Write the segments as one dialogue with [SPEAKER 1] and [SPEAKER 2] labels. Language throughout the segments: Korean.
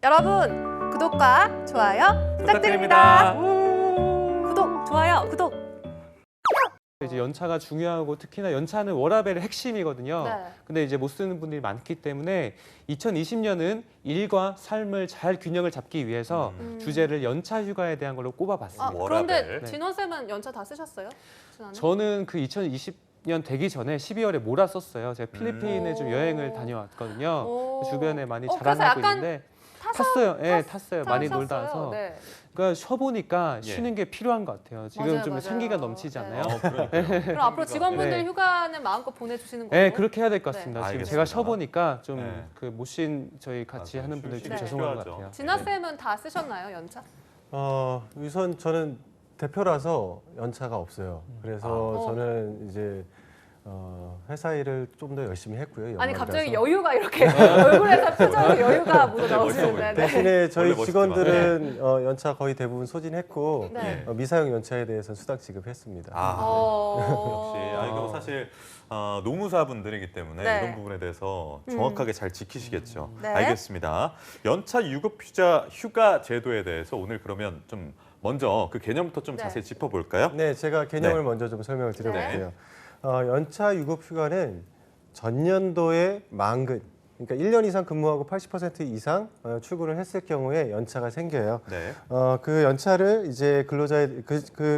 [SPEAKER 1] 여러분 구독과 좋아요 부탁드립니다. 구독, 좋아요, 구독.
[SPEAKER 2] 이제 연차가 중요하고 특히나 연차는 워라밸의 핵심이거든요.
[SPEAKER 1] 네.
[SPEAKER 2] 근데 이제 못 쓰는 분들이 많기 때문에 2020년은 일과 삶을 잘 균형을 잡기 위해서 주제를 연차 휴가에 대한 걸로 꼽아봤습니다.
[SPEAKER 1] 그런데
[SPEAKER 3] 워라밸.
[SPEAKER 1] 진원쌤은 연차 다 쓰셨어요? 지난해?
[SPEAKER 2] 저는 그 2020년 되기 전에 12월에 몰았었어요. 제가 필리핀에 좀 여행을 다녀왔거든요.
[SPEAKER 1] 오.
[SPEAKER 2] 주변에 많이
[SPEAKER 1] 그래서
[SPEAKER 2] 자랑하고
[SPEAKER 1] 약간
[SPEAKER 2] 있는데 탔어요. 예, 탔어요. 많이
[SPEAKER 1] 타셨어요?
[SPEAKER 2] 놀다 와서.
[SPEAKER 1] 네.
[SPEAKER 2] 그러니까 쉬어보니까
[SPEAKER 3] 예.
[SPEAKER 2] 쉬는 게 필요한 것 같아요. 지금
[SPEAKER 1] 맞아요,
[SPEAKER 2] 좀
[SPEAKER 1] 맞아요.
[SPEAKER 2] 생기가 넘치잖아요.
[SPEAKER 3] 그러니까요.
[SPEAKER 1] 그럼 앞으로 직원분들
[SPEAKER 2] 네.
[SPEAKER 1] 휴가는 마음껏 보내주시는 거예요?
[SPEAKER 2] 네, 그렇게 해야 될 것 같습니다.
[SPEAKER 1] 네.
[SPEAKER 2] 지금
[SPEAKER 3] 알겠습니다.
[SPEAKER 2] 제가 쉬어보니까 좀
[SPEAKER 3] 네.
[SPEAKER 2] 그 못 쉰 저희 같이
[SPEAKER 3] 맞아요.
[SPEAKER 2] 하는 분들 좀
[SPEAKER 3] 휴식이
[SPEAKER 2] 죄송한 것
[SPEAKER 3] 필요하죠.
[SPEAKER 2] 같아요.
[SPEAKER 1] 진화쌤은 다 쓰셨나요, 연차?
[SPEAKER 4] 우선 저는 대표라서 연차가 없어요. 그래서 저는 이제 회사 일을 좀 더 열심히 했고요.
[SPEAKER 1] 아니
[SPEAKER 4] 연말이라서.
[SPEAKER 1] 갑자기 여유가 이렇게 얼굴에서 표정으로 여유가 묻어
[SPEAKER 3] 멋있어
[SPEAKER 1] 나오시는데.
[SPEAKER 3] 보여요.
[SPEAKER 4] 대신에 저희
[SPEAKER 3] 원래 멋있지만.
[SPEAKER 4] 직원들은 연차 거의 대부분 소진했고
[SPEAKER 1] 네.
[SPEAKER 4] 미사용 연차에 대해서는 수당 지급했습니다.
[SPEAKER 3] 역시. 이거 사실 노무사분들이기 때문에
[SPEAKER 1] 네.
[SPEAKER 3] 이런 부분에 대해서 정확하게 잘 지키시겠죠.
[SPEAKER 1] 네.
[SPEAKER 3] 알겠습니다. 연차 유급 휴가 제도에 대해서 오늘 그러면 좀 먼저 그 개념부터 좀
[SPEAKER 1] 네.
[SPEAKER 3] 자세히 짚어볼까요?
[SPEAKER 4] 네, 제가 개념을
[SPEAKER 3] 네.
[SPEAKER 4] 먼저 좀 설명을
[SPEAKER 1] 네.
[SPEAKER 4] 드려볼게요. 연차 유급 휴가는 전년도에 만근, 그러니까 1년 이상 근무하고 80% 이상 출근을 했을 경우에 연차가 생겨요.
[SPEAKER 3] 네.
[SPEAKER 4] 그 연차를 이제 근로자에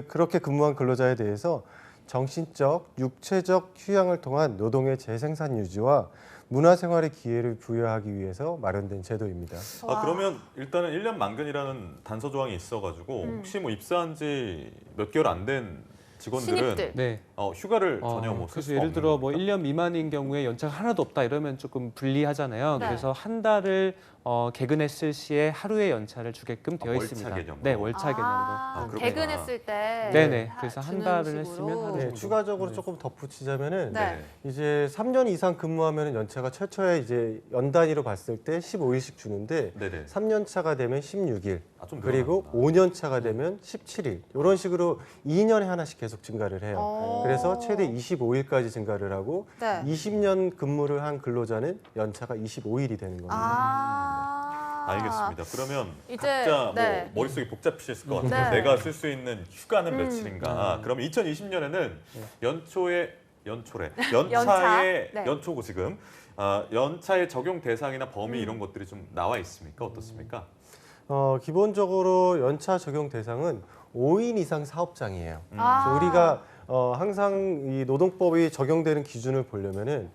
[SPEAKER 4] 그렇게 근무한 근로자에 대해서 정신적, 육체적 휴양을 통한 노동의 재생산 유지와 문화생활의 기회를 부여하기 위해서 마련된 제도입니다.
[SPEAKER 3] 그러면 일단은 1년 만근이라는 단서 조항이 있어가지고 혹시 뭐 입사한 지 몇 개월 안 된 직원들은
[SPEAKER 1] 신입들.
[SPEAKER 2] 네.
[SPEAKER 3] 휴가를 전혀 못 쓸
[SPEAKER 2] 그래서
[SPEAKER 3] 수가
[SPEAKER 2] 예를
[SPEAKER 3] 없는
[SPEAKER 2] 들어 뭐
[SPEAKER 3] 겁니까?
[SPEAKER 2] 1년 미만인 경우에 연차가 하나도 없다 이러면 조금 불리하잖아요.
[SPEAKER 1] 네.
[SPEAKER 2] 그래서 한 달을 개근했을 시에 하루의 연차를 주게끔 되어
[SPEAKER 3] 월차
[SPEAKER 2] 있습니다.
[SPEAKER 3] 개념으로?
[SPEAKER 2] 네, 월차 개념으로.
[SPEAKER 3] 그렇구나.
[SPEAKER 1] 개근했을 때.
[SPEAKER 2] 네네. 그래서 한
[SPEAKER 1] 주는
[SPEAKER 2] 달을
[SPEAKER 1] 식으로.
[SPEAKER 2] 했으면 하루
[SPEAKER 4] 네,
[SPEAKER 2] 정도.
[SPEAKER 4] 추가적으로
[SPEAKER 2] 네.
[SPEAKER 4] 조금 덧붙이자면은
[SPEAKER 1] 네.
[SPEAKER 4] 이제 3년 이상 근무하면 연차가 최초에 이제 연 단위로 봤을 때 15일씩 주는데
[SPEAKER 3] 네네.
[SPEAKER 4] 3년 차가 되면 16일,
[SPEAKER 3] 좀
[SPEAKER 4] 그리고
[SPEAKER 3] 늘어나구나.
[SPEAKER 4] 5년 차가 되면 17일. 이런 식으로 2년에 하나씩 계속 증가를 해요. 그래서 최대 25일까지 증가를 하고
[SPEAKER 1] 네.
[SPEAKER 4] 20년 근무를 한 근로자는 연차가 25일이 되는 겁니다.
[SPEAKER 3] 알겠습니다. 그러면
[SPEAKER 1] 이제,
[SPEAKER 3] 각자
[SPEAKER 1] 네.
[SPEAKER 3] 뭐 머릿속이 복잡하실 것 같아요.
[SPEAKER 1] 네.
[SPEAKER 3] 내가 쓸 수 있는 휴가는 며칠인가. 그러면 2020년에는 연차의
[SPEAKER 1] 연차? 네.
[SPEAKER 3] 연초고 지금 연차의 적용 대상이나 범위 이런 것들이 좀 나와 있습니까? 어떻습니까?
[SPEAKER 4] 기본적으로 연차 적용 대상은 5인 이상 사업장이에요.
[SPEAKER 1] 아.
[SPEAKER 4] 그래서 우리가 항상 이 노동법이 적용되는 기준을 보려면은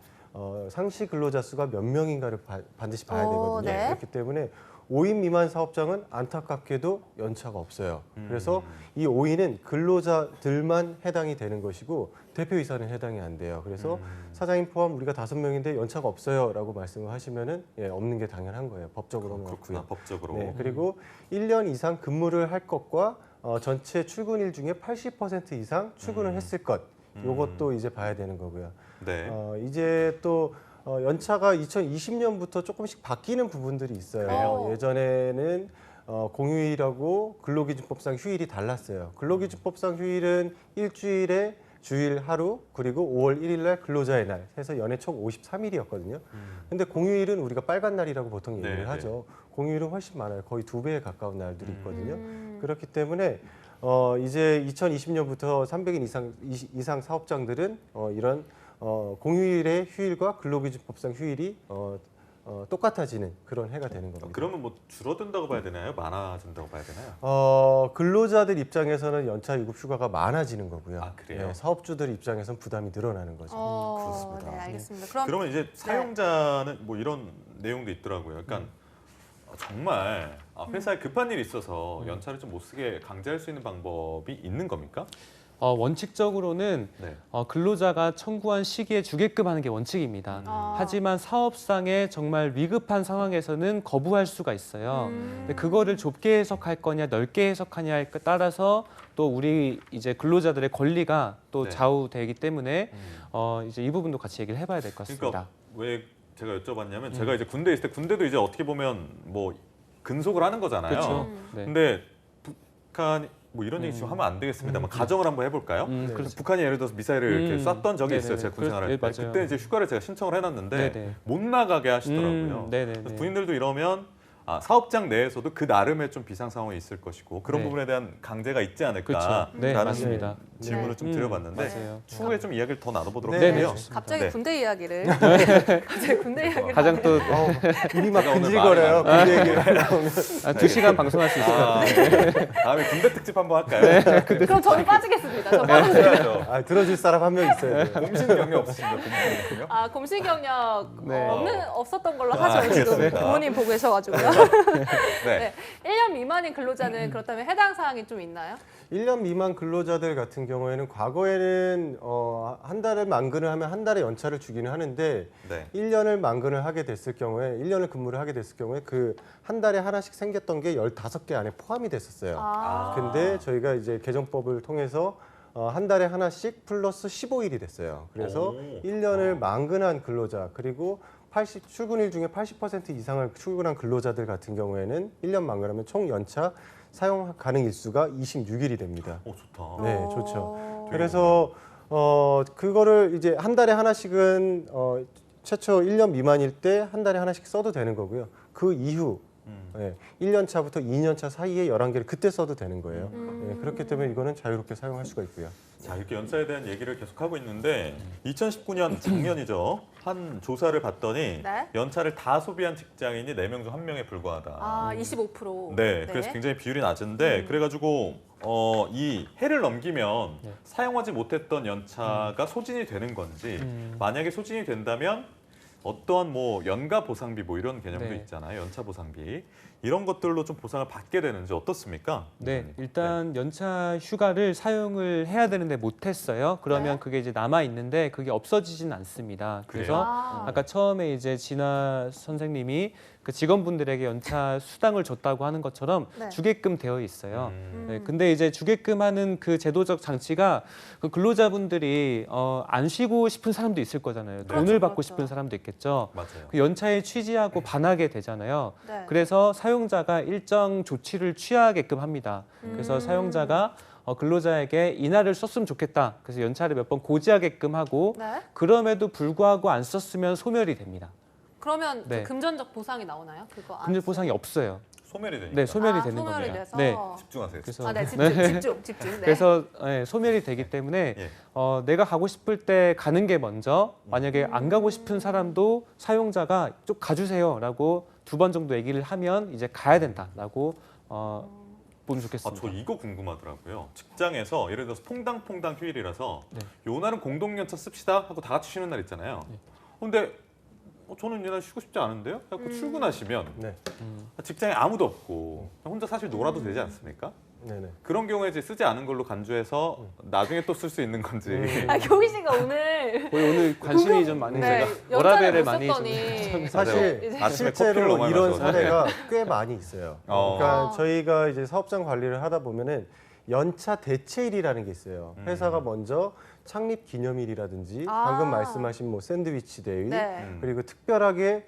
[SPEAKER 4] 상시 근로자 수가 몇 명인가를 반드시 봐야 되거든요.
[SPEAKER 1] 네.
[SPEAKER 4] 그렇기 때문에 5인 미만 사업장은 안타깝게도 연차가 없어요. 그래서 이 5인은 근로자들만 해당이 되는 것이고 대표이사는 해당이 안 돼요. 그래서 사장님 포함 우리가 5명인데 연차가 없어요라고 말씀을 하시면은 없는 게 당연한 거예요. 법적으로는
[SPEAKER 3] 그렇구나.
[SPEAKER 4] 없고요.
[SPEAKER 3] 법적으로.
[SPEAKER 4] 네, 그리고 1년 이상 근무를 할 것과 전체 출근일 중에 80% 이상 출근을 했을 것, 요것도 이제 봐야 되는 거고요.
[SPEAKER 3] 네.
[SPEAKER 4] 이제 또 연차가 2020년부터 조금씩 바뀌는 부분들이 있어요.
[SPEAKER 1] 그래요?
[SPEAKER 4] 예전에는 공휴일하고 근로기준법상 휴일이 달랐어요. 근로기준법상 휴일은 일주일에 주일 하루 그리고 5월 1일 날 근로자의 날 해서 연애 총 53일이었거든요. 근데 공휴일은 우리가 빨간 날이라고 보통 얘기를
[SPEAKER 3] 네,
[SPEAKER 4] 하죠. 공휴일은 훨씬 많아요. 거의 2배에 가까운 날들이 있거든요. 그렇기 때문에 이제 2020년부터 300인 이상 사업장들은 이런 공휴일의 휴일과 근로기준법상 휴일이 똑같아지는 그런 해가 되는 겁니다.
[SPEAKER 3] 그러면 뭐 줄어든다고 봐야 되나요? 많아진다고 봐야 되나요?
[SPEAKER 4] 근로자들 입장에서는 연차 유급 휴가가 많아지는 거고요.
[SPEAKER 3] 그래요?
[SPEAKER 4] 사업주들 입장에서는 부담이 늘어나는 거죠.
[SPEAKER 3] 그렇습니다.
[SPEAKER 1] 네, 알겠습니다. 그럼
[SPEAKER 3] 그러면 이제 사용자는 뭐 이런 내용도 있더라고요. 그러니까 정말 회사에 급한 일이 있어서 연차를 좀 못 쓰게 강제할 수 있는 방법이 있는 겁니까?
[SPEAKER 2] 원칙적으로는
[SPEAKER 3] 네.
[SPEAKER 2] 근로자가 청구한 시기에 주게끔 하는 게 원칙입니다. 하지만 사업상에 정말 위급한 상황에서는 거부할 수가 있어요. 근데 그거를 좁게 해석할 거냐 넓게 해석하냐에 따라서 또 우리 이제 근로자들의 권리가 또
[SPEAKER 3] 네.
[SPEAKER 2] 좌우되기 때문에 이제 이 부분도 같이 얘기를 해봐야 될 것 같습니다.
[SPEAKER 3] 그러니까 왜 제가 여쭤봤냐면 제가 이제 군대에 있을 때 군대도 이제 어떻게 보면 뭐 근속을 하는 거잖아요.
[SPEAKER 2] 그렇죠. 네.
[SPEAKER 3] 근데 북한 뭐 이런 얘기 지금 하면 안 되겠습니다만 가정을 한번 해볼까요?
[SPEAKER 2] 그렇죠.
[SPEAKER 3] 북한이 예를 들어서 미사일을 이렇게 쐈던 적이
[SPEAKER 2] 네네네.
[SPEAKER 3] 있어요. 제가 군생활할 때.
[SPEAKER 2] 맞아요.
[SPEAKER 3] 그때 이제 휴가를 제가 신청을 해놨는데
[SPEAKER 2] 네네.
[SPEAKER 3] 못 나가게 하시더라고요.
[SPEAKER 2] 네네네.
[SPEAKER 3] 그래서 부인들도 이러면 사업장 내에서도 그 나름의 좀 비상 상황이 있을 것이고 그런
[SPEAKER 2] 네.
[SPEAKER 3] 부분에 대한 강제가 있지
[SPEAKER 2] 그렇죠.
[SPEAKER 3] 않을까라는
[SPEAKER 2] 네, 맞습니다.
[SPEAKER 3] 질문을
[SPEAKER 1] 네.
[SPEAKER 3] 좀 드려봤는데
[SPEAKER 2] 맞아요.
[SPEAKER 3] 추후에 좀 이야기를 더 나눠보도록
[SPEAKER 4] 네,
[SPEAKER 3] 할게요.
[SPEAKER 2] 좋습니다.
[SPEAKER 1] 갑자기
[SPEAKER 3] 네.
[SPEAKER 1] 군대 이야기를 갑자기 군대 이야기를
[SPEAKER 2] 가장 또
[SPEAKER 4] 입이 막
[SPEAKER 3] 제가 오늘
[SPEAKER 4] 근질거려요.
[SPEAKER 3] 말이
[SPEAKER 4] 군대 얘기를 하려면.
[SPEAKER 2] 2시간 방송할 수 있을 것 같아요.
[SPEAKER 3] 다음에 군대 특집 한번 할까요?
[SPEAKER 1] 그럼 저는 빠지겠습니다. 저 빠져요.
[SPEAKER 3] 해야죠.
[SPEAKER 4] 들어줄 사람 한 명 있어야 돼요.
[SPEAKER 3] 공신 경력 없으신가요? 공신 경력?
[SPEAKER 1] 아 공시 경력
[SPEAKER 2] 네.
[SPEAKER 1] 없었던 걸로 하죠. 지금
[SPEAKER 3] 알겠습니다.
[SPEAKER 1] 부모님 보고 계셔가지고요.
[SPEAKER 3] 네.
[SPEAKER 1] 네. 1년 미만인 근로자는 그렇다면 해당 사항이 좀 있나요?
[SPEAKER 4] 1년 미만 근로자들 같은 경우에는 과거에는 한 달을 만근을 하면 한 달의 연차를 주기는 하는데
[SPEAKER 3] 네.
[SPEAKER 4] 1년을 만근을 하게 됐을 경우에 1년을 근무를 하게 됐을 경우에 그 한 달에 하나씩 생겼던 게 15개 안에 포함이 됐었어요. 근데 저희가 이제 개정법을 통해서 한 달에 하나씩 플러스 15일이 됐어요. 그래서
[SPEAKER 3] 오.
[SPEAKER 4] 1년을 만근한 근로자 그리고 출근일 중에 80% 이상을 출근한 근로자들 같은 경우에는 1년 만근하면 총 연차 사용 가능 일수가 26일이 됩니다.
[SPEAKER 3] 오 좋다.
[SPEAKER 4] 네, 좋죠.
[SPEAKER 3] 되게
[SPEAKER 4] 그래서 그거를 이제 한 달에 하나씩은 최초 1년 미만일 때 한 달에 하나씩 써도 되는 거고요. 그 이후 1년 차부터 2년 차 사이에 11개를 그때 써도 되는 거예요. 그렇기 때문에 이거는 자유롭게 사용할 수가 있고요.
[SPEAKER 3] 자, 이렇게 연차에 대한 얘기를 계속하고 있는데 2019년 작년이죠. 한 조사를 봤더니
[SPEAKER 1] 네.
[SPEAKER 3] 연차를 다 소비한 직장인이 4명 중 1명에 불과하다.
[SPEAKER 1] 아 25%.
[SPEAKER 3] 네, 그래서 굉장히 비율이 낮은데 그래가지고 이 해를 넘기면
[SPEAKER 2] 네.
[SPEAKER 3] 사용하지 못했던 연차가 소진이 되는 건지 만약에 소진이 된다면 어떠한 뭐 연가 보상비 뭐 이런 개념도
[SPEAKER 2] 네.
[SPEAKER 3] 있잖아요. 연차 보상비 이런 것들로 좀 보상을 받게 되는지 어떻습니까?
[SPEAKER 2] 네, 일단 연차 휴가를 사용을 해야 되는데 못했어요. 그러면
[SPEAKER 1] 네.
[SPEAKER 2] 그게 이제 남아 있는데 그게 없어지진 않습니다. 그래서 아까 처음에 이제 진아 선생님이 그 직원분들에게 연차 수당을 줬다고 하는 것처럼
[SPEAKER 1] 네.
[SPEAKER 2] 주게끔 되어 있어요.
[SPEAKER 3] 음.
[SPEAKER 2] 네, 근데 이제 주게끔 하는 그 제도적 장치가 그 근로자분들이 안 쉬고 싶은 사람도 있을 거잖아요.
[SPEAKER 1] 그렇죠,
[SPEAKER 2] 돈을 받고
[SPEAKER 1] 그렇죠.
[SPEAKER 2] 싶은 사람도 있겠죠.
[SPEAKER 3] 맞아요.
[SPEAKER 2] 그 연차에 취지하고 반하게 되잖아요.
[SPEAKER 1] 네.
[SPEAKER 2] 그래서 사용자가 일정 조치를 취하게끔 합니다. 그래서 사용자가 근로자에게 이날을 썼으면 좋겠다. 그래서 연차를 몇 번 고지하게끔 하고
[SPEAKER 1] 네.
[SPEAKER 2] 그럼에도 불구하고 안 썼으면 소멸이 됩니다.
[SPEAKER 1] 그러면
[SPEAKER 2] 네.
[SPEAKER 1] 그 금전적 보상이 나오나요? 그거 안
[SPEAKER 2] 금전 보상이 없어요.
[SPEAKER 3] 소멸이 되니까.
[SPEAKER 2] 네, 소멸이 되는
[SPEAKER 1] 소멸이
[SPEAKER 2] 겁니다.
[SPEAKER 1] 돼서.
[SPEAKER 2] 네.
[SPEAKER 3] 집중하세요.
[SPEAKER 2] 그래서
[SPEAKER 1] 아, 네, 집중. 네.
[SPEAKER 2] 그래서 소멸이 되기 때문에
[SPEAKER 3] 예.
[SPEAKER 2] 내가 가고 싶을 때 가는 게 먼저 만약에 안 가고 싶은 사람도 사용자가 좀 가주세요라고 2번 정도 얘기를 하면 이제 가야 된다라고 보면 좋겠습니다.
[SPEAKER 3] 저 이거 궁금하더라고요. 직장에서 예를 들어서 퐁당퐁당 휴일이라서
[SPEAKER 2] 네.
[SPEAKER 3] 요 날은 공동연차 씁시다 하고 다 같이 쉬는 날 있잖아요. 근데 저는 이날 쉬고 싶지 않은데요? 하고 출근하시면
[SPEAKER 4] 네,
[SPEAKER 3] 직장에 아무도 없고 혼자 사실 놀아도 되지 않습니까?
[SPEAKER 4] 네네.
[SPEAKER 3] 그런 경우에 이제 쓰지 않은 걸로 간주해서 나중에 또 쓸 수 있는 건지.
[SPEAKER 1] 아, 교희 씨가 오늘
[SPEAKER 2] 거의 오늘 관심이 좀 많이
[SPEAKER 1] 네,
[SPEAKER 2] 제가
[SPEAKER 1] 연차를
[SPEAKER 2] 워라벨을
[SPEAKER 1] 못
[SPEAKER 2] 많이
[SPEAKER 1] 썼더니
[SPEAKER 4] 사실
[SPEAKER 1] 이제
[SPEAKER 3] 아침에 커피를
[SPEAKER 4] 실제로
[SPEAKER 3] 너무 많이
[SPEAKER 4] 이런
[SPEAKER 3] 마셔서.
[SPEAKER 4] 사례가 꽤 많이 있어요. 그러니까 저희가 이제 사업장 관리를 하다 보면은 연차 대체일이라는 게 있어요. 회사가 먼저 창립 기념일이라든지 방금 말씀하신 뭐 샌드위치 데이
[SPEAKER 1] 네.
[SPEAKER 4] 그리고 특별하게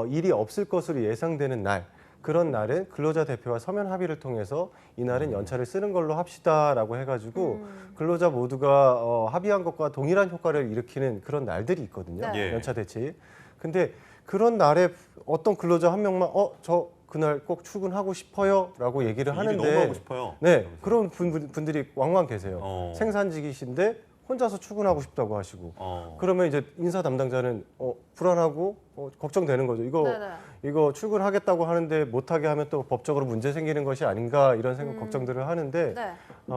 [SPEAKER 4] 일이 없을 것으로 예상되는 날 그런 날은 근로자 대표와 서면 합의를 통해서 이날은 연차를 쓰는 걸로 합시다라고 해가지고 근로자 모두가 합의한 것과 동일한 효과를 일으키는 그런 날들이 있거든요.
[SPEAKER 1] 네.
[SPEAKER 3] 예.
[SPEAKER 4] 연차 대체일. 근데 그런 날에 어떤 근로자 한 명만 저 그날 꼭 출근하고 싶어요라고 얘기를
[SPEAKER 3] 일이
[SPEAKER 4] 하는데
[SPEAKER 3] 너무 하고 싶어요.
[SPEAKER 4] 네, 그런 분들이 왕왕 계세요.
[SPEAKER 3] 어.
[SPEAKER 4] 생산직이신데 혼자서 출근하고 싶다고 하시고
[SPEAKER 3] 어.
[SPEAKER 4] 그러면 이제 인사 담당자는 불안하고 걱정되는 거죠.
[SPEAKER 1] 네네.
[SPEAKER 4] 이거 출근하겠다고 하는데 못하게 하면 또 법적으로 문제 생기는 것이 아닌가 이런 생각 걱정들을 하는데
[SPEAKER 1] 네.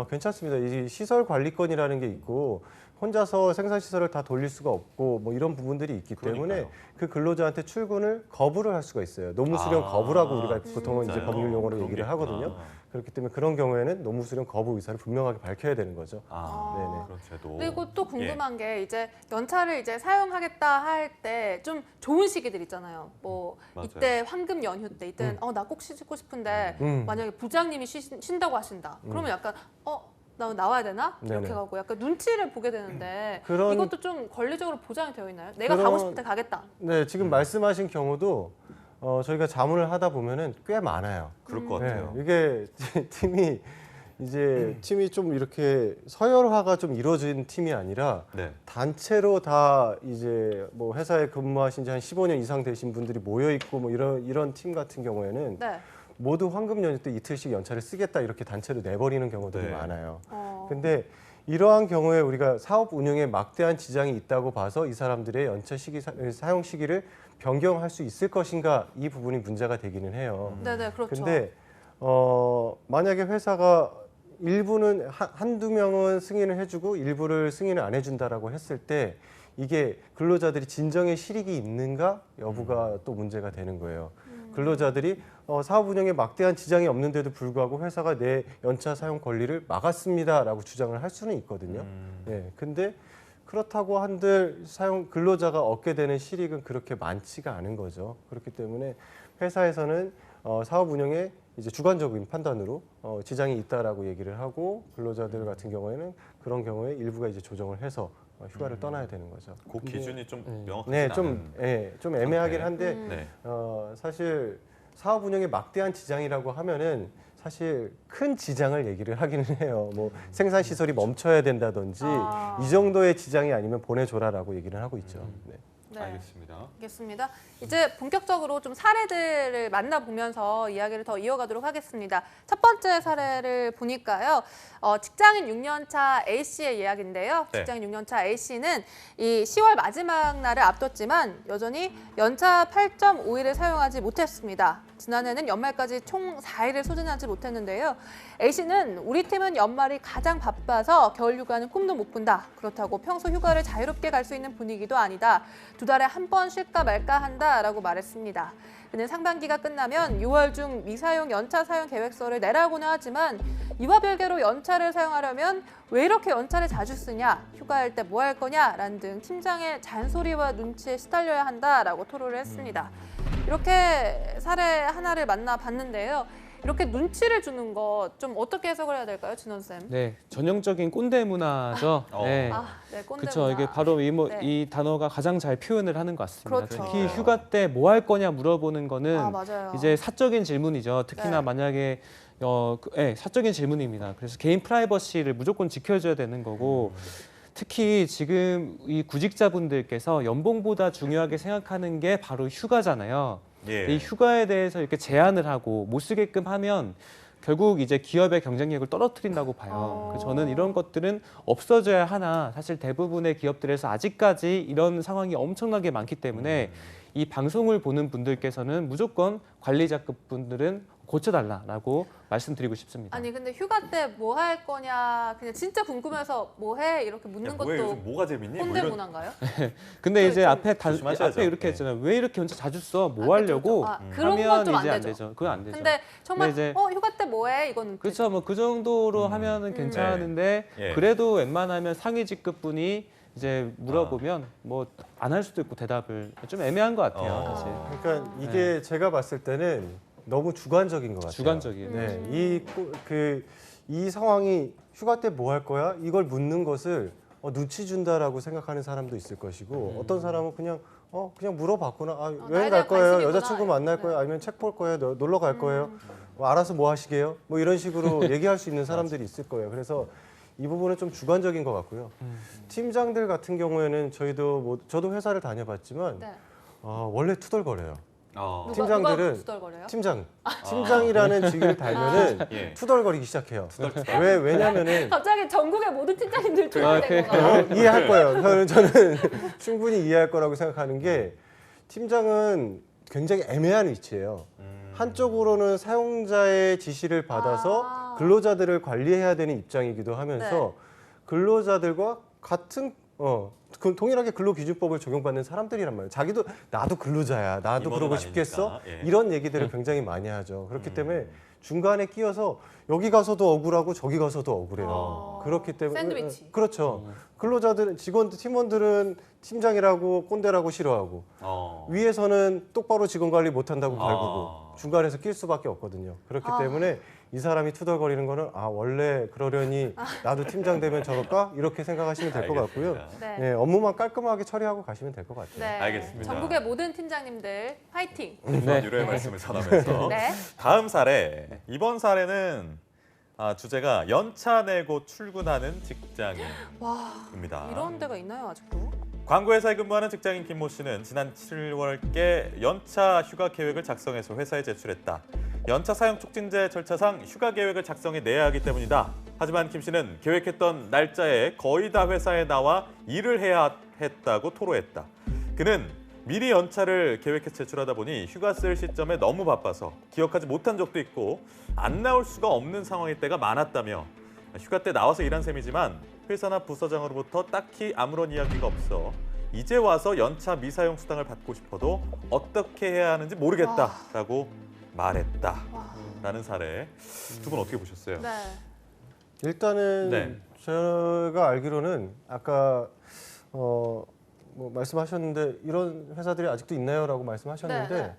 [SPEAKER 4] 괜찮습니다. 이 시설 관리권이라는 게 있고 혼자서 생산 시설을 다 돌릴 수가 없고 뭐 이런 부분들이 있기 때문에
[SPEAKER 3] 그러니까요.
[SPEAKER 4] 그 근로자한테 출근을 거부를 할 수가 있어요. 노무 수령 거부라고 우리가 보통은 이제
[SPEAKER 3] 진짜요?
[SPEAKER 4] 법률 용어로
[SPEAKER 3] 그런
[SPEAKER 4] 얘기를
[SPEAKER 3] 게
[SPEAKER 4] 하거든요.
[SPEAKER 3] 있구나.
[SPEAKER 4] 그렇기 때문에 그런 경우에는 노무 수령 거부 의사를 분명하게 밝혀야 되는 거죠.
[SPEAKER 3] 아, 그런 제도.
[SPEAKER 1] 그리고 또 궁금한 게 이제 연차를 이제 사용하겠다 할 때 좀 좋은 시기들 있잖아요. 뭐
[SPEAKER 3] 맞아요.
[SPEAKER 1] 이때 황금 연휴 때 이때는 나 꼭 쉬고 싶은데 만약에 부장님이 쉰다고 하신다. 그러면 약간 나 나와야 되나? 이렇게
[SPEAKER 4] 네네.
[SPEAKER 1] 가고 약간 눈치를 보게 되는데
[SPEAKER 4] 그런-
[SPEAKER 1] 이것도 좀 권리적으로 보장이 되어 있나요? 내가
[SPEAKER 4] 그런-
[SPEAKER 1] 가고 싶을 때 가겠다.
[SPEAKER 4] 네, 지금 말씀하신 경우도 저희가 자문을 하다 보면은 꽤 많아요.
[SPEAKER 3] 그럴 것 같아요.
[SPEAKER 4] 이게 팀이 이제 팀이 좀 이렇게 서열화가 좀 이루어진 팀이 아니라
[SPEAKER 3] 네.
[SPEAKER 4] 단체로 다 이제 뭐 회사에 근무하신 지 한 15년 이상 되신 분들이 모여 있고 뭐 이런 팀 같은 경우에는
[SPEAKER 1] 네.
[SPEAKER 4] 모두 황금 연휴 때 이틀씩 연차를 쓰겠다 이렇게 단체로 내버리는 경우들이
[SPEAKER 3] 네.
[SPEAKER 4] 많아요.
[SPEAKER 1] 어.
[SPEAKER 4] 근데 이러한 경우에 우리가 사업 운영에 막대한 지장이 있다고 봐서 이 사람들의 연차 시기 사용 시기를 변경할 수 있을 것인가 이 부분이 문제가 되기는 해요.
[SPEAKER 1] 네네 그렇죠.
[SPEAKER 4] 근데 만약에 회사가 일부는 한두 명은 승인을 해주고 일부를 승인을 안 해준다라고 했을 때 이게 근로자들이 진정의 실익이 있는가 여부가 또 문제가 되는 거예요. 근로자들이 사업 운영에 막대한 지장이 없는데도 불구하고 회사가 내 연차 사용 권리를 막았습니다라고 주장을 할 수는 있거든요. 예, 근데 그렇다고 한들 근로자가 얻게 되는 실익은 그렇게 많지가 않은 거죠. 그렇기 때문에 회사에서는 사업 운영에 이제 주관적인 판단으로 지장이 있다라고 얘기를 하고 근로자들 같은 경우에는 그런 경우에 일부가 이제 조정을 해서 휴가를 떠나야 되는 거죠.
[SPEAKER 3] 그 기준이 좀 명확하지
[SPEAKER 4] 네,
[SPEAKER 3] 않은.
[SPEAKER 4] 좀 애매하긴 한데
[SPEAKER 3] 네.
[SPEAKER 4] 사실 사업 운영에 막대한 지장이라고 하면은 사실 큰 지장을 얘기를 하기는 해요. 뭐 생산 시설이 멈춰야 된다든지
[SPEAKER 1] 아.
[SPEAKER 4] 이 정도의 지장이 아니면 보내줘라라고 얘기를 하고 있죠. 네.
[SPEAKER 1] 네.
[SPEAKER 3] 알겠습니다.
[SPEAKER 1] 알겠습니다. 이제 본격적으로 좀 사례들을 만나보면서 이야기를 더 이어가도록 하겠습니다. 첫 번째 사례를 보니까요. 직장인 6년차 A씨의 이야기인데요.
[SPEAKER 3] 네.
[SPEAKER 1] 직장인 6년차 A씨는 이 10월 마지막 날을 앞뒀지만 여전히 연차 8.5일을 사용하지 못했습니다. 지난해는 연말까지 총 4일을 소진하지 못했는데요. A씨는 우리 팀은 연말이 가장 바빠서 겨울 휴가는 꿈도 못 꾼다. 그렇다고 평소 휴가를 자유롭게 갈 수 있는 분위기도 아니다. 2달에 한 번 쉴까 말까 한다라고 말했습니다. 그는 상반기가 끝나면 6월 중 미사용 연차 사용 계획서를 내라고는 하지만 이와 별개로 연차를 사용하려면 왜 이렇게 연차를 자주 쓰냐, 휴가할 때 뭐 할 거냐라는 등 팀장의 잔소리와 눈치에 시달려야 한다라고 토로를 했습니다. 이렇게 사례 하나를 만나봤는데요. 이렇게 눈치를 주는 것 좀 어떻게 해석을 해야 될까요, 진원 쌤?
[SPEAKER 2] 네, 전형적인 꼰대 문화죠. 네.
[SPEAKER 1] 네, 꼰대
[SPEAKER 2] 그렇죠.
[SPEAKER 1] 문화.
[SPEAKER 2] 이게 바로
[SPEAKER 1] 네.
[SPEAKER 2] 이 단어가 가장 잘 표현을 하는 것 같습니다.
[SPEAKER 1] 그렇죠.
[SPEAKER 2] 특히 휴가 때 뭐 할 거냐 물어보는 거는
[SPEAKER 1] 맞아요.
[SPEAKER 2] 이제 사적인 질문이죠. 특히나
[SPEAKER 1] 네.
[SPEAKER 2] 만약에 사적인 질문입니다. 그래서 개인 프라이버시를 무조건 지켜줘야 되는 거고 특히 지금 이 구직자분들께서 연봉보다 중요하게 생각하는 게 바로 휴가잖아요.
[SPEAKER 3] 예.
[SPEAKER 2] 이 휴가에 대해서 이렇게 제한을 하고 못 쓰게끔 하면 결국 이제 기업의 경쟁력을 떨어뜨린다고 봐요. 그래서 저는 이런 것들은 없어져야 하나 사실 대부분의 기업들에서 아직까지 이런 상황이 엄청나게 많기 때문에 이 방송을 보는 분들께서는 무조건 관리자급 분들은 고쳐달라라고 말씀드리고 싶습니다.
[SPEAKER 1] 아니 근데 휴가 때 뭐 할 거냐 그냥 진짜 궁금해서 뭐 해 이렇게 묻는
[SPEAKER 3] 야, 뭐해,
[SPEAKER 1] 것도
[SPEAKER 3] 요즘 뭐가 재밌니? 뭐
[SPEAKER 1] 꼰대
[SPEAKER 3] 이런.
[SPEAKER 1] 문화인가요?
[SPEAKER 2] 근데 이제
[SPEAKER 1] 좀
[SPEAKER 3] 조심하셔야죠.
[SPEAKER 2] 앞에 이렇게
[SPEAKER 3] 네.
[SPEAKER 2] 했잖아요. 왜 이렇게 연차 자주 써? 뭐 하려고
[SPEAKER 1] 그런 건
[SPEAKER 2] 하면
[SPEAKER 1] 좀 안
[SPEAKER 2] 이제 안
[SPEAKER 1] 되죠.
[SPEAKER 2] 되죠. 그건 안 되죠.
[SPEAKER 1] 근데 정말
[SPEAKER 2] 근데 이제
[SPEAKER 1] 휴가 때 뭐 해? 이건
[SPEAKER 2] 그렇죠. 뭐 그 정도로 하면은 괜찮은데
[SPEAKER 3] 네. 예.
[SPEAKER 2] 그래도 웬만하면 상위 직급 분이 이제 물어보면 뭐 안 할 수도 있고 대답을 좀 애매한 것 같아요. 사실
[SPEAKER 4] 그러니까 이게 제가 봤을 때는 너무 주관적인 것 같아요.
[SPEAKER 2] 주관적이에요.
[SPEAKER 4] 네, 이 상황이 휴가 때 뭐 할 거야? 이걸 묻는 것을 눈치 준다라고 생각하는 사람도 있을 것이고 어떤 사람은 그냥 물어봤구나.
[SPEAKER 1] 나에
[SPEAKER 4] 여행 갈
[SPEAKER 1] 대한
[SPEAKER 4] 거예요?
[SPEAKER 1] 관심이구나.
[SPEAKER 4] 여자친구 만날 거예요? 아니면 책 볼 거예요? 놀러 갈 거예요? 알아서 뭐 하시게요? 뭐 이런 식으로 얘기할 수 있는 사람들이 있을 거예요. 그래서 이 부분은 좀 주관적인 것 같고요. 팀장들 같은 경우에는 저도 회사를 다녀봤지만
[SPEAKER 1] 네.
[SPEAKER 4] 원래 투덜거려요.
[SPEAKER 1] 누가
[SPEAKER 4] 팀장들은
[SPEAKER 1] 투덜거려요?
[SPEAKER 4] 팀장이라는 직위를 달면은
[SPEAKER 3] 예.
[SPEAKER 4] 투덜거리기 시작해요. 왜냐면은
[SPEAKER 1] 갑자기 전국의 모든 팀장님들
[SPEAKER 2] 아,
[SPEAKER 1] 투덜댄 건가요?
[SPEAKER 4] 이해할 거예요. 저는 충분히 이해할 거라고 생각하는 게 팀장은 굉장히 애매한 위치예요. 한쪽으로는 사용자의 지시를 받아서 근로자들을 관리해야 되는 입장이기도 하면서
[SPEAKER 1] 네.
[SPEAKER 4] 근로자들과 같은 동일하게 근로기준법을 적용받는 사람들이란 말이에요. 나도 근로자야. 나도
[SPEAKER 3] 임원은
[SPEAKER 4] 그러고
[SPEAKER 3] 아니니까.
[SPEAKER 4] 싶겠어?
[SPEAKER 3] 예.
[SPEAKER 4] 이런 얘기들을 굉장히 많이 하죠. 그렇기 때문에 중간에 끼어서 여기 가서도 억울하고 저기 가서도 억울해요. 그렇기 때문에
[SPEAKER 1] 샌드위치.
[SPEAKER 4] 그렇죠. 근로자들은 팀원들은 팀장이라고 꼰대라고 싫어하고 위에서는 똑바로 직원 관리 못한다고 갈구고 중간에서 낄 수밖에 없거든요. 그렇기 때문에 이 사람이 투덜거리는 거는 원래 그러려니 나도 팀장 되면 저럴까? 이렇게 생각하시면 될 것 같고요.
[SPEAKER 1] 네.
[SPEAKER 4] 네, 업무만 깔끔하게 처리하고 가시면 될 것 같아요.
[SPEAKER 1] 네.
[SPEAKER 3] 알겠습니다.
[SPEAKER 1] 전국의 모든 팀장님들 화이팅.
[SPEAKER 3] 유로의 말씀을 전하면서
[SPEAKER 1] 네.
[SPEAKER 3] 다음 사례. 이번 사례는 주제가 연차 내고 출근하는 직장인입니다.
[SPEAKER 1] 와, 이런 데가 있나요 아직도?
[SPEAKER 3] 광고회사에 근무하는 직장인 김모 씨는 지난 7월께 연차 휴가 계획을 작성해서 회사에 제출했다. 연차 사용 촉진제 절차상 휴가 계획을 작성해 내야 하기 때문이다. 하지만 김 씨는 계획했던 날짜에 거의 다 회사에 나와 일을 해야 했다고 토로했다. 그는 미리 연차를 계획해 제출하다 보니 휴가 쓸 시점에 너무 바빠서 기억하지 못한 적도 있고 안 나올 수가 없는 상황일 때가 많았다며 휴가 때 나와서 일한 셈이지만 회사나 부서장으로부터 딱히 아무런 이야기가 없어 이제 와서 연차 미사용 수당을 받고 싶어도 어떻게 해야 하는지 모르겠다라고 말했다라는 사례. 두 분 어떻게 보셨어요?
[SPEAKER 1] 네.
[SPEAKER 4] 일단은
[SPEAKER 3] 네.
[SPEAKER 4] 제가 알기로는 아까 뭐 말씀하셨는데 이런 회사들이 아직도 있나요라고 말씀하셨는데
[SPEAKER 1] 네, 네.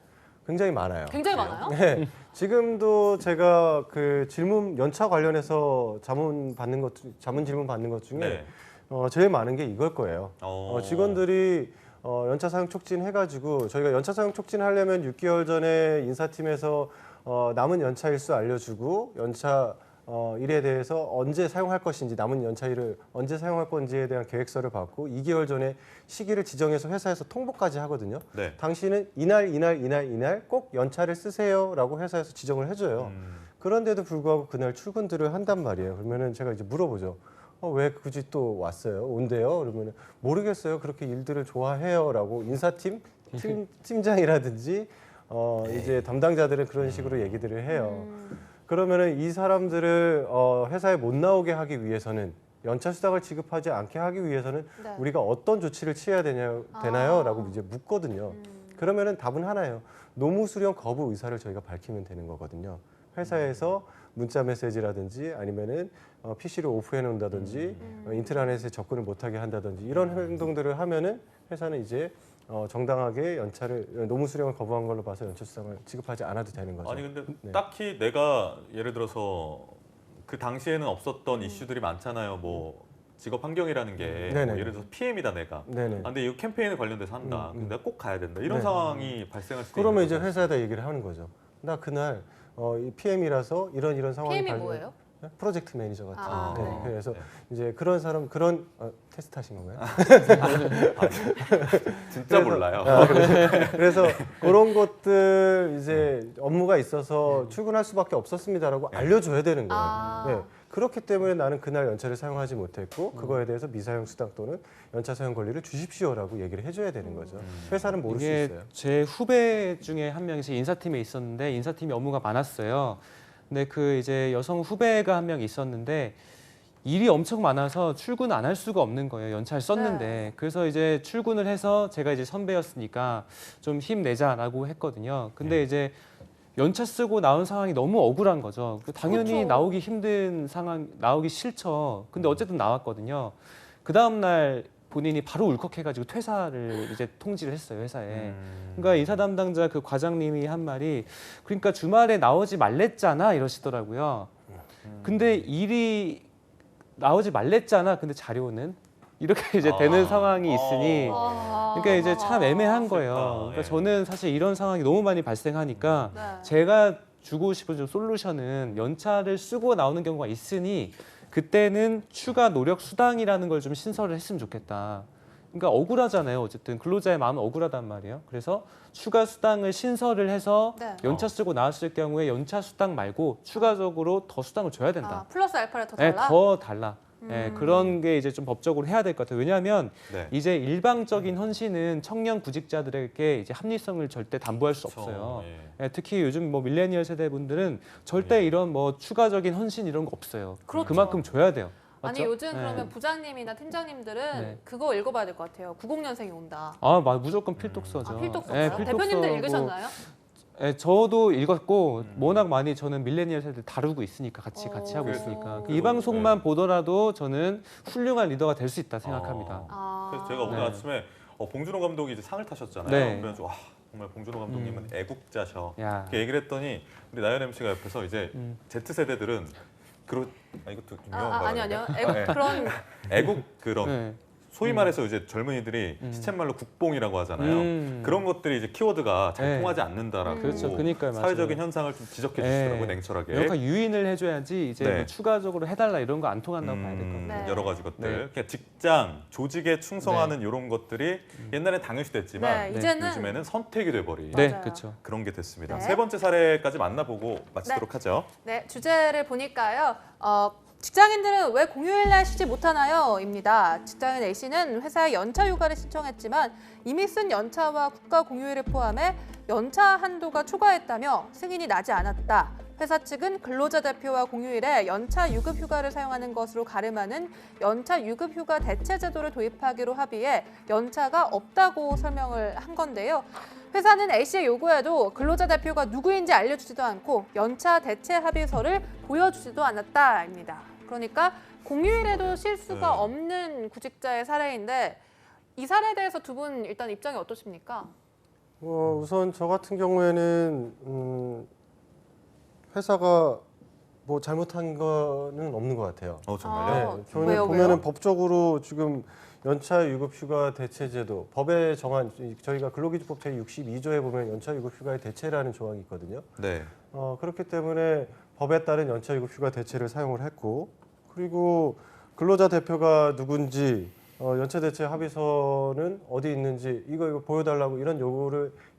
[SPEAKER 4] 굉장히 많아요.
[SPEAKER 1] 굉장히 많아요?
[SPEAKER 4] 네, 지금도 제가 그 질문 연차 관련해서 자문 질문 받는 것 중에
[SPEAKER 3] 네.
[SPEAKER 4] 제일 많은 게 이걸 거예요. 직원들이 연차 사용 촉진해가지고 저희가 연차 사용 촉진하려면 6개월 전에 인사팀에서 남은 연차 일수 알려주고 연차 일에 대해서 언제 사용할 것인지 남은 연차 일을 언제 사용할 건지에 대한 계획서를 받고 2개월 전에 시기를 지정해서 회사에서 통보까지 하거든요.
[SPEAKER 3] 네.
[SPEAKER 4] 당신은 이날 꼭 연차를 쓰세요라고 회사에서 지정을 해줘요. 그런데도 불구하고 그날 출근들을 한단 말이에요. 그러면은 제가 이제 물어보죠. 왜 굳이 또 왔어요? 온대요? 그러면 모르겠어요. 그렇게 일들을 좋아해요라고 인사팀 팀장이라든지 이제 담당자들은 그런 식으로 얘기들을 해요. 그러면은 이 사람들을 회사에 못 나오게 하기 위해서는 연차 수당을 지급하지 않게 하기 위해서는
[SPEAKER 1] 네.
[SPEAKER 4] 우리가 어떤 조치를 취해야 되나요?라고 이제 묻거든요. 그러면은 답은 하나예요. 노무 수령 거부 의사를 저희가 밝히면 되는 거거든요. 회사에서 문자 메시지라든지 아니면은 PC를 오프해 놓는다든지 인트라넷에 접근을 못하게 한다든지 이런 행동들을 하면은 회사는 이제 정당하게 연차를 노무 수령을 거부한 걸로 봐서 연차 수당을 지급하지 않아도 되는 거죠.
[SPEAKER 3] 아니 근데
[SPEAKER 4] 네.
[SPEAKER 3] 딱히 내가 예를 들어서 그 당시에는 없었던 이슈들이 많잖아요. 뭐 직업 환경이라는 게
[SPEAKER 4] 네네.
[SPEAKER 3] 뭐 예를 들어서 PM이다 내가.
[SPEAKER 4] 네네.
[SPEAKER 3] 근데 이 캠페인에 관련돼서 한다. 근데 내가 꼭 가야 된다. 이런
[SPEAKER 4] 네.
[SPEAKER 3] 상황이 발생할 수도
[SPEAKER 4] 그러면
[SPEAKER 3] 있는
[SPEAKER 4] 이제
[SPEAKER 3] 거죠.
[SPEAKER 4] 회사에다 얘기를 하는 거죠. 나 그날 이 PM이라서 이런 상황이
[SPEAKER 1] PM이 뭐예요?
[SPEAKER 4] 프로젝트 매니저 같은.
[SPEAKER 1] 아,
[SPEAKER 4] 네.
[SPEAKER 1] 네.
[SPEAKER 4] 그래서
[SPEAKER 3] 네.
[SPEAKER 4] 이제 그런 사람 테스트 하신 건가요?
[SPEAKER 3] 진짜 몰라요.
[SPEAKER 4] 그래서 그런 것들 이제 업무가 있어서 출근할 수밖에 없었습니다라고 알려줘야 되는 거예요.
[SPEAKER 1] 아.
[SPEAKER 4] 네. 그렇기 때문에 나는 그날 연차를 사용하지 못했고 그거에 대해서 미사용 수당 또는 연차 사용 권리를 주십시오라고 얘기를 해줘야 되는 거죠. 회사는 모를 수
[SPEAKER 2] 이게
[SPEAKER 4] 있어요.
[SPEAKER 2] 제 후배 중에 한 명이 제 인사팀에 있었는데 인사팀이 업무가 많았어요. 근데 그 이제 여성 후배가 한 명 있었는데 일이 엄청 많아서 출근 안 할 수가 없는 거예요. 연차를 썼는데.
[SPEAKER 1] 네.
[SPEAKER 2] 그래서 이제 출근을 해서 제가 이제 선배였으니까 좀 힘내자라고 했거든요. 근데 이제 연차 쓰고 나온 상황이 너무 억울한 거죠. 당연히
[SPEAKER 1] 그렇죠.
[SPEAKER 2] 나오기 힘든 상황, 나오기 싫죠. 근데 어쨌든 나왔거든요. 그 다음 날 본인이 바로 울컥해가지고 퇴사를 이제 통지를 했어요, 회사에. 그러니까 인사 담당자 그 과장님이 한 말이 그러니까 주말에 나오지 말랬잖아 이러시더라고요. 근데 일이 나오지 말랬잖아. 근데 자료는 이렇게 이제 되는 상황이 있으니 그러니까 이제 참 애매한 거예요. 그러니까
[SPEAKER 3] 예.
[SPEAKER 2] 저는 사실 이런 상황이 너무 많이 발생하니까
[SPEAKER 1] 네.
[SPEAKER 2] 제가 주고 싶은 좀 솔루션은 연차를 쓰고 나오는 경우가 있으니 그때는 추가 노력 수당이라는 걸 좀 신설을 했으면 좋겠다. 그러니까 억울하잖아요. 어쨌든 근로자의 마음은 억울하단 말이에요. 그래서 추가 수당을 신설을 해서
[SPEAKER 1] 네.
[SPEAKER 2] 연차 쓰고 나왔을 경우에 연차 수당 말고 추가적으로 더 수당을 줘야 된다.
[SPEAKER 1] 플러스 알파를 더
[SPEAKER 2] 네,
[SPEAKER 1] 달라?
[SPEAKER 2] 더 달라. 네, 그런 게 이제 좀 법적으로 해야 될 것 같아요. 왜냐하면
[SPEAKER 3] 네.
[SPEAKER 2] 이제 일방적인 헌신은 청년 구직자들에게 이제 합리성을 절대 담보할 수
[SPEAKER 3] 그렇죠.
[SPEAKER 2] 없어요.
[SPEAKER 3] 예.
[SPEAKER 2] 특히 요즘 뭐 밀레니얼 세대 분들은 절대 이런 뭐 추가적인 헌신 이런 거 없어요.
[SPEAKER 1] 그렇죠.
[SPEAKER 2] 그만큼 줘야 돼요.
[SPEAKER 1] 아니
[SPEAKER 2] 맞죠?
[SPEAKER 1] 요즘
[SPEAKER 2] 네.
[SPEAKER 1] 그러면 부장님이나 팀장님들은
[SPEAKER 2] 네.
[SPEAKER 1] 그거 읽어봐야 될 것 같아요. 90년생이 온다.
[SPEAKER 2] 무조건 필독서죠.
[SPEAKER 1] 필독서요?
[SPEAKER 2] 필독서
[SPEAKER 1] 대표님들
[SPEAKER 2] 뭐,
[SPEAKER 1] 읽으셨나요?
[SPEAKER 2] 저도 읽었고 워낙 많이 저는 밀레니얼 세대 다루고 있으니까 같이 하고
[SPEAKER 1] 그래서-
[SPEAKER 2] 있으니까
[SPEAKER 1] 그래서-
[SPEAKER 2] 이 방송만 보더라도 저는 훌륭한 리더가 될 수 있다 생각합니다.
[SPEAKER 3] 그래서 제가 오늘
[SPEAKER 2] 네.
[SPEAKER 3] 아침에 봉준호 감독이 이제 상을 타셨잖아요.
[SPEAKER 2] 네.
[SPEAKER 3] 그래서 와 정말 봉준호 감독님은 애국자셔.
[SPEAKER 2] 야.
[SPEAKER 3] 이렇게 얘기를 했더니 우리 나연 MC가 옆에서 이제 Z 세대들은 이것도 유명한 거
[SPEAKER 1] 아니요. 애국 그런
[SPEAKER 3] 애국 그런
[SPEAKER 2] 네.
[SPEAKER 3] 소위 말해서 이제 젊은이들이 시쳇말로 국뽕이라고 하잖아요. 그런 것들이 이제 키워드가 잘
[SPEAKER 2] 네.
[SPEAKER 3] 통하지 않는다라고
[SPEAKER 2] 그렇죠. 그러니까요. 맞아요.
[SPEAKER 3] 사회적인 현상을 좀 지적해 주시더라고요, 냉철하게.
[SPEAKER 2] 이렇게 유인을 해줘야지 이제
[SPEAKER 3] 네.
[SPEAKER 2] 뭐 추가적으로 해달라 이런 거 안 통한다고 봐야 될 것 같아요.
[SPEAKER 1] 네.
[SPEAKER 3] 여러 가지 것들.
[SPEAKER 2] 네.
[SPEAKER 3] 그러니까 직장, 조직에 충성하는 이런 것들이 옛날엔 당연시됐지만
[SPEAKER 1] 네, 이제는
[SPEAKER 3] 요즘에는 선택이 돼버린
[SPEAKER 2] 네,
[SPEAKER 1] 맞아요.
[SPEAKER 2] 그렇죠.
[SPEAKER 3] 그런 게 됐습니다.
[SPEAKER 1] 네.
[SPEAKER 3] 세 번째 사례까지 만나보고 마치도록 하죠.
[SPEAKER 1] 네, 주제를 보니까요. 직장인들은 왜 공휴일날 쉬지 못하나요? 입니다. 직장인 A씨는 회사에 연차 휴가를 신청했지만 이미 쓴 연차와 국가 공휴일을 포함해 연차 한도가 초과했다며 승인이 나지 않았다. 회사 측은 근로자 대표와 공휴일에 연차 유급 휴가를 사용하는 것으로 가름하는 연차 유급 휴가 대체 제도를 도입하기로 합의해 연차가 없다고 설명을 한 건데요. 회사는 A씨의 요구에도 근로자 대표가 누구인지 알려주지도 않고 연차 대체 합의서를 보여주지도 않았다입니다. 그러니까 공휴일에도 쉴 수가
[SPEAKER 3] 네.
[SPEAKER 1] 없는 구직자의 사례인데 이 사례에 대해서 두 분 일단 입장이 어떠십니까?
[SPEAKER 4] 우선 저 같은 경우에는 회사가 뭐 잘못한 거는 없는 것 같아요.
[SPEAKER 3] 정말요?
[SPEAKER 1] 아, 왜요?
[SPEAKER 4] 보면은 법적으로 지금 연차 유급 휴가 대체 제도 법에 정한 저희가 근로기준법 제62조에 보면 연차 유급 휴가의 대체라는 조항이 있거든요.
[SPEAKER 3] 네.
[SPEAKER 4] 그렇기 때문에 법에 따른 연차 유급 휴가 대체를 사용을 했고 그리고 근로자 대표가 누군지 연차 대체 합의서는 어디 있는지 이거 보여달라고 이런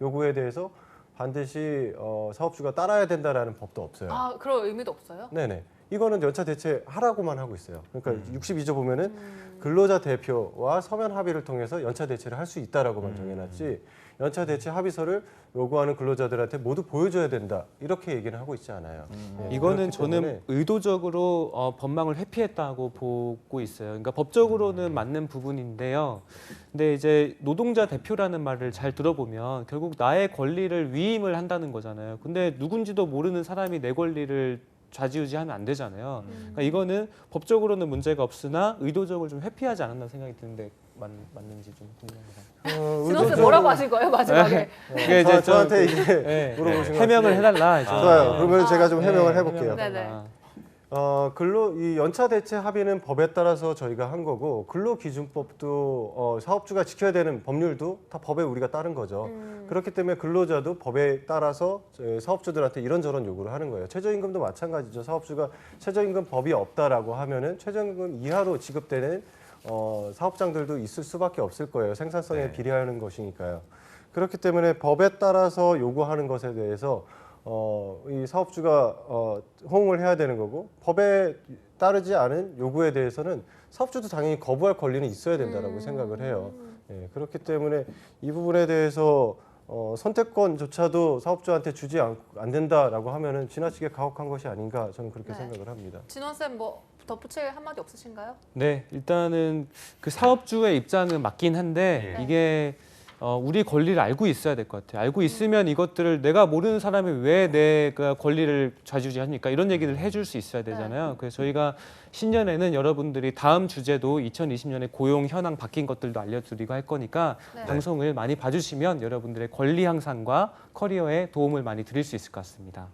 [SPEAKER 4] 요구에 대해서 반드시 사업주가 따라야 된다라는 법도 없어요.
[SPEAKER 1] 아, 그럴 의미도 없어요?
[SPEAKER 4] 네네. 이거는 연차 대체 하라고만 하고 있어요. 그러니까 62조 보면은 근로자 대표와 서면 합의를 통해서 연차 대체를 할 수 있다라고만 정해놨지 연차 대체 합의서를 요구하는 근로자들한테 모두 보여줘야 된다 이렇게 얘기는 하고 있지 않아요. 네,
[SPEAKER 2] 이거는
[SPEAKER 4] 그렇기
[SPEAKER 2] 저는
[SPEAKER 4] 때문에
[SPEAKER 2] 의도적으로 법망을 회피했다고 보고 있어요. 그러니까 법적으로는 맞는 부분인데요. 근데 이제 노동자 대표라는 말을 잘 들어보면 결국 나의 권리를 위임을 한다는 거잖아요. 근데 누군지도 모르는 사람이 내 권리를 좌지우지하면 안 되잖아요. 그러니까 이거는 법적으로는 문제가 없으나 의도적으로 좀 회피하지 않았나 생각이 드는데 맞는지 좀 궁금합니다.
[SPEAKER 1] 진원 쌤 뭐라고 하실 거예요 마지막에?
[SPEAKER 2] 이게 이제
[SPEAKER 4] 저한테 이제
[SPEAKER 2] 네,
[SPEAKER 4] 물어보신 것
[SPEAKER 2] 해명을
[SPEAKER 4] 같은데.
[SPEAKER 2] 해달라. 이제.
[SPEAKER 4] 좋아요. 그러면
[SPEAKER 1] 아.
[SPEAKER 4] 제가 좀 해명을
[SPEAKER 2] 네,
[SPEAKER 4] 해볼게요.
[SPEAKER 2] 해명을
[SPEAKER 1] 네네.
[SPEAKER 2] 해달라.
[SPEAKER 4] 이 연차 대체 합의는 법에 따라서 저희가 한 거고 근로기준법도 사업주가 지켜야 되는 법률도 다 법에 우리가 따른 거죠. 그렇기 때문에 근로자도 법에 따라서 사업주들한테 이런저런 요구를 하는 거예요. 최저임금도 마찬가지죠. 사업주가 최저임금 법이 없다라고 하면은 최저임금 이하로 지급되는 사업장들도 있을 수밖에 없을 거예요. 생산성에
[SPEAKER 3] 네.
[SPEAKER 4] 비례하는 것이니까요. 그렇기 때문에 법에 따라서 요구하는 것에 대해서 이 사업주가 호응을 해야 되는 거고 법에 따르지 않은 요구에 대해서는 사업주도 당연히 거부할 권리는 있어야 된다라고 생각을 해요. 예, 그렇기 때문에 이 부분에 대해서 선택권조차도 사업주한테 주지 안 된다라고 하면은 지나치게 가혹한 것이 아닌가 저는 그렇게
[SPEAKER 1] 네.
[SPEAKER 4] 생각을 합니다.
[SPEAKER 1] 진원 쌤 뭐 덧붙일 한마디 없으신가요?
[SPEAKER 2] 네, 일단은 그 사업주의 입장은 맞긴 한데
[SPEAKER 3] 네.
[SPEAKER 2] 이게 우리 권리를 알고 있어야 될 것 같아요. 알고 있으면 이것들을 내가 모르는 사람이 왜 내가 권리를 좌지우지합니까? 이런 얘기를 해줄 수 있어야 되잖아요. 그래서 저희가 신년에는 여러분들이 다음 주제도 2020년에 고용 현황 바뀐 것들도 알려드리고 할 거니까
[SPEAKER 1] 네.
[SPEAKER 2] 방송을 많이 봐주시면 여러분들의 권리 향상과 커리어에 도움을 많이 드릴 수 있을 것 같습니다.